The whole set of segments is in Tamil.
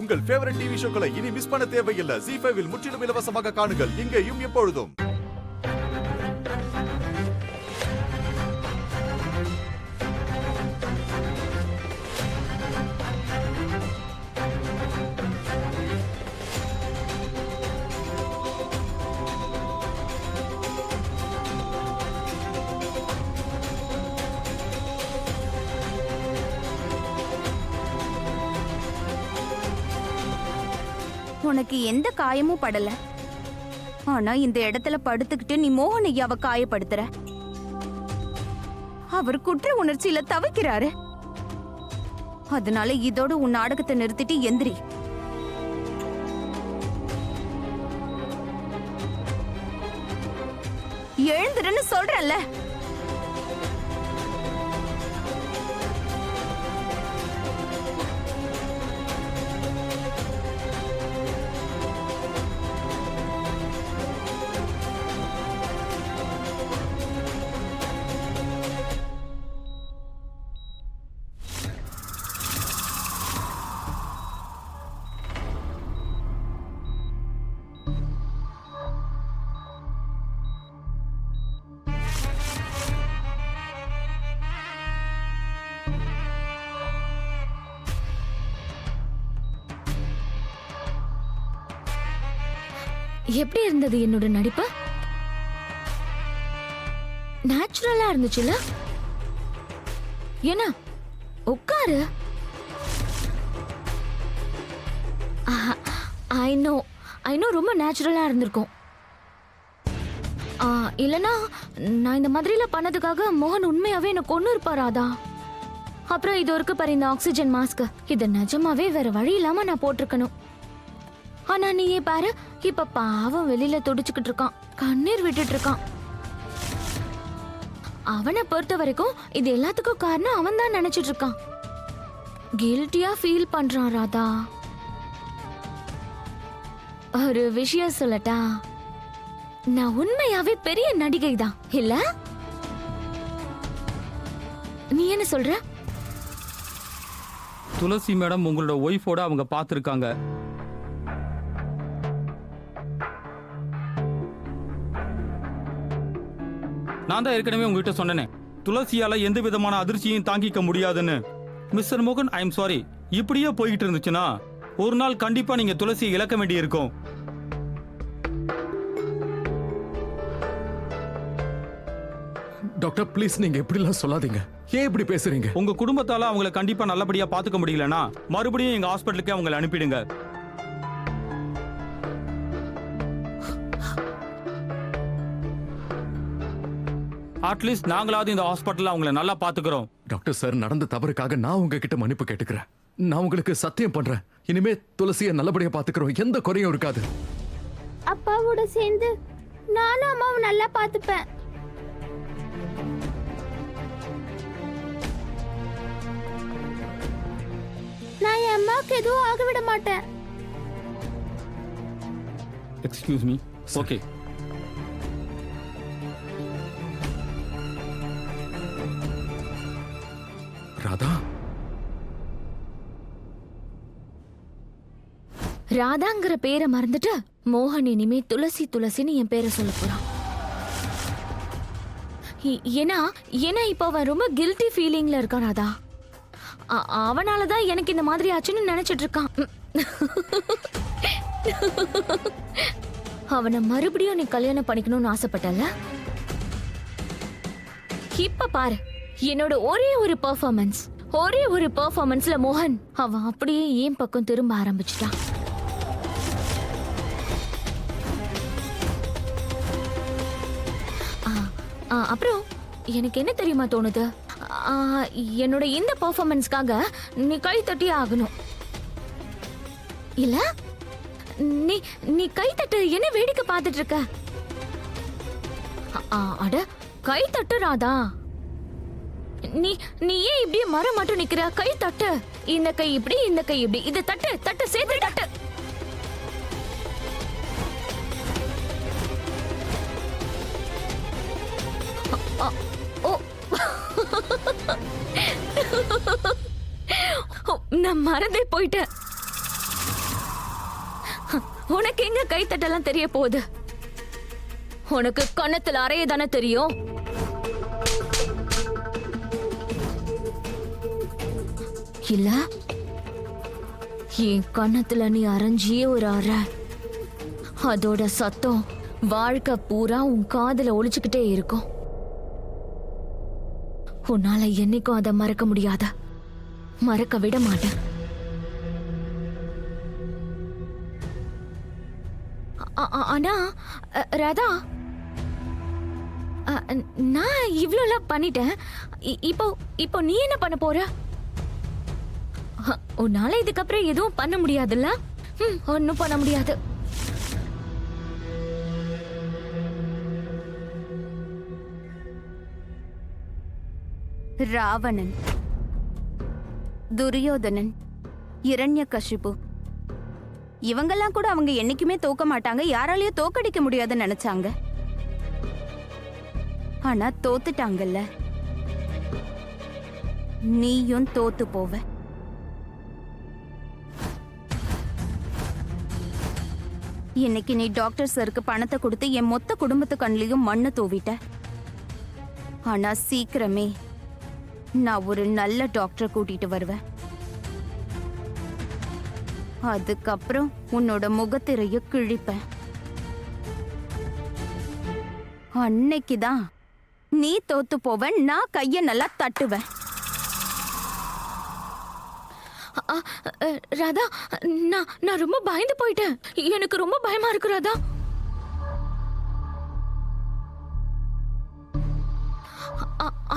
உங்கள் ஃபேவரட் டிவி ஷோக்களை இனி மிஸ் பண்ண தேவையில்லை. ZEE5 இல் முற்றிலும் இலவசமாக காணுங்கள், இங்கேயும் எப்பொழுதும். உனக்கு எந்த காயமும் படல. ஆனா இந்த இடத்துல படுத்துக்கிட்டு நீ மோகன் ஐயாவை காயப்படுத்துற. அவர் குற்ற உணர்ச்சியில தவிக்கிறாரு. அதனால இதோட உன் நாடகத்தை நிறுத்திட்டு எந்திரி. எழுந்துருன்னு சொல்றல்ல. எப்படி இருந்தது என்னோட நடிப்பு? நேச்சுரலா இருந்துச்சுல? என்ன உட்காரு. ஐ நோ ரொம்ப நேச்சுரலா இருந்திருக்கும். இல்லனா நான் இந்த மாதிரில பண்ணதுக்காக மோகன் உண்மையாவே என்ன கொன்னு இருப்பாராதா? அப்புறம் இது இருக்கு பாரு, இந்த ஆக்சிஜன் மாஸ்க். இது நிஜமாவே வேற வழி இல்லாம நான் போட்டிருக்கணும். ஆனா நீயே பாரு, இப்ப பாவம் வெளியில துடிச்சுக்கிட்டு இருக்கான், கண்ணீர் விட்டுட்டு இருக்கான். அவனை பொறுத்த வரைக்கும் இது எல்லாத்துக்கும் காரணம் அவன் தான் நினைச்சிட்டு இருக்கான். கில்ட்டியா ஃபீல் பண்றான் ராதா. ஒரு விஷயம் சொல்லட்டா, நான் உண்மையாவே பெரிய நடிகை தான் இல்ல? நீ என்ன சொல்ற? துளசி மேடம் உங்களோட ஒய்ஃபோட அவங்க பார்த்திருக்காங்க. நான் தான் ஏற்கனவே உங்ககிட்ட சொன்னேனே, துளசியால எந்த விதமான அதிர்ச்சியையும் தாங்கிக்க முடியாதுன்னு. மிஸ்டர் மோகன், ஐ எம் சாரி. இப்படியே போய்கிட்டு இருந்துச்சுன்னா ஒரு நாள் கண்டிப்பா நீங்க துளசியை இழக்க வேண்டி இருக்கும். டாக்டர் ப்ளீஸ், நீங்க எப்படிலாம் சொல்லாதீங்க. ஏன் இப்படி பேசுறீங்க? உங்க குடும்பத்தால அவங்கள கண்டிப்பா நல்லபடியா பாத்துக்க முடியலன்னா மறுபடியும் எங்க ஹாஸ்பிட்டலுக்கு அவங்களை அனுப்பிடுங்க. அட்லீஸ்ட் நாங்களாவது இந்த ஹாஸ்பிட்டல்ல அவங்கள நல்லா பாத்துக்கிறோம். டாக்டர் சார், நடந்த தவறுக்காக நான் உங்ககிட்ட மன்னிப்பு கேட்டுக்கிறேன். நான் உங்களுக்கு சத்தியம் பண்றேன், இனிமே துளசியை நல்லபடியா பாத்துக்கிறோம், எந்த குறையும் இருக்காது. அப்பாவோட சேர்ந்து நானும் அம்மாவை நல்லா பாத்துப்பேன். நான் என் அம்மாவுக்கு எதுவும் ஆக விட மாட்டேன். Excuse me. ஓகே. ராதா, ராதாங்கிற பேரை மறந்துட்டு மோகன் இனிமே துளசி துளசின்னு என் பேரை சொல்ல போறான். ஏன்னா இப்ப அவன் ரொம்ப கில்ட்டி ஃபீலிங்ல இருக்கான் ராதா. அவனாலதான் எனக்கு இந்த மாதிரி ஆச்சுன்னு நினைச்சிட்டு இருக்கான். அவனை மறுபடியும் நீ கல்யாணம் பண்ணிக்கணும்னு ஆசைப்பட்டல? இப்ப பாரு, என்னோட ஒரே ஒரு பெர்ஃபார்மன்ஸ்ல மோகன் அவன் அப்படியே ஏன் பக்கம் திரும்ப ஆரம்பிச்சிட்டான். அப்புறம் எனக்கு என்ன தெரியுமா தோணுது, என்னோட இந்த பெர்ஃபார்மன்ஸ்க்காக நீ கை தட்டி ஆகணும். இல்ல நீ கை தட்டு, என்ன வேடிக்கை பார்த்துட்டு இருக்க? அட கை தட்டு ராதா. நீ ஏன் இப்படியே மரம் மட்டும் நிக்கிற? கை தட்டு. இந்த கை இப்படி, இந்த கை இப்படி. இத தட்டு தட்டு, சேர்த்து தட்டு. நான் மறந்தே போயிட்டேன். உனக்கு எங்க கைத்தட்டெல்லாம் தெரிய போகுது? உனக்கு கண்ணத்துல அறைய தானே தெரியும். இல்ல என் கண்ணத்துல நீ அரைஞ்சியே ஒரு அறை, அதோட சத்தம் வாழ்க்கை பூரா உன் காதுல ஒலிச்சுக்கிட்டே இருக்கும். உன்னால என்னைக்கும் அதை மறக்க முடியாத, மறக்க விட மாட்டேன். ஆனா ராதா, நான் இவ்வளோலாம் பண்ணிட்டேன். இப்போ நீ என்ன பண்ண போற? உன்னால இதுக்கப்புறம் எதுவும் பண்ண முடியாதுல்ல? ஒன்னும் பண்ண முடியாது. ராவணன், துரியோதனன், இரண்யகசிபு இவங்கெல்லாம் கூட அவங்க என்னைக்குமே தோக்க மாட்டாங்க, யாராலையும் தோக்கடிக்க முடியாதுன்னு நினைச்சாங்க. ஆனா தோத்துட்டாங்கல்ல. நீயும் தோத்து போவ. இன்னைக்கு நீ டாக்டர் சருக்கு பணத்தை கொடுத்து என் மொத்த குடும்பத்து கண்ணிலையும் மண்ணு தூவிட்ட. ஆனா சீக்கிரமே நான் ஒரு நல்ல டாக்டரை கூட்டிட்டு வருவேன். அதுக்கப்புறம் உன்னோட முகத்திரைய கிழிப்பேன். அன்னைக்குதான் நீ தோத்து போவ, நான் கைய நல்லா தட்டுவேன். ராதா, நான் ரொம்ப பயந்து போயிட்டேன். எனக்கு ரொம்ப பயமா இருக்கு ராதா.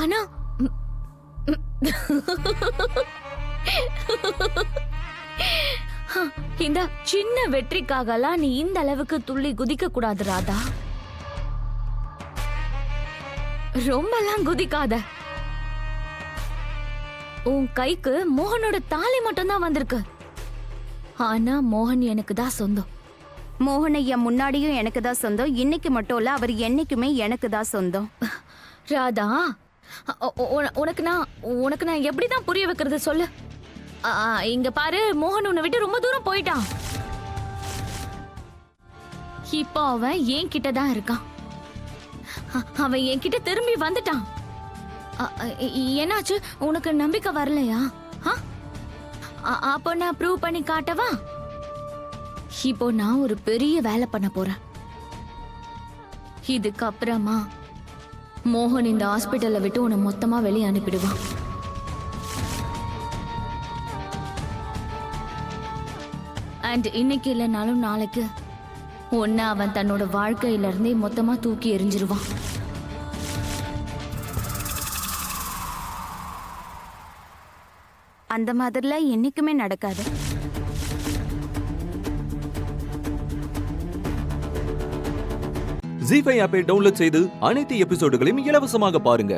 ஆனா இந்த சின்ன வெற்றிக்காகலாம் நீ இந்த அளவுக்கு துள்ளி குதிக்க கூடாது ராதா. ரொம்பலாம் குதிக்காத. உன் கைக்கு மோகனோட தாலி மட்டும்தான் வந்திருக்கு. ஆனா மோகன் எனக்கு தான் சொந்தம். மோகனையா முன்னாடியும் எனக்கு தான் சொந்தம், இன்னைக்கு மட்டும் இல்ல, அவர் என்னைக்குமே எனக்கு தான் சொந்தம். ராதா, உனக்கு நான் எப்படிதான் புரிய வைக்கிறது சொல்லு. இங்க பாரு, மோகன் உன்னை விட்டு ரொம்ப தூரம் போயிட்டான். இப்போ அவன் என் கிட்ட தான் இருக்கான். அவன் என்கிட்ட திரும்பி வந்துட்டான். என்னாச்சு, உனக்கு நம்பிக்கை வரலையா? அப்போ நான் ப்ரூவ் பண்ணி காட்டவா? இப்போ நான் ஒரு பெரிய வேலை பண்ண போறேன். இதுக்கப்புறமா மோகன் இந்த ஹாஸ்பிட்டலை விட்டு உன்னை மொத்தமா வெளியே அனுப்பிடுவான். அண்ட் இன்னைக்கு இல்லைனாலும் நாளைக்கு ஒன்னு அவன் தன்னோட வாழ்க்கையில இருந்தே மொத்தமா தூக்கி எறிஞ்சிருவான். அந்த மாதிரிலாம் என்னைக்குமே நடக்காது. ஜீ5 ஆப்பை டவுன்லோட் செய்து அனைத்து எபிசோடுகளையும் இலவசமாக பாருங்க.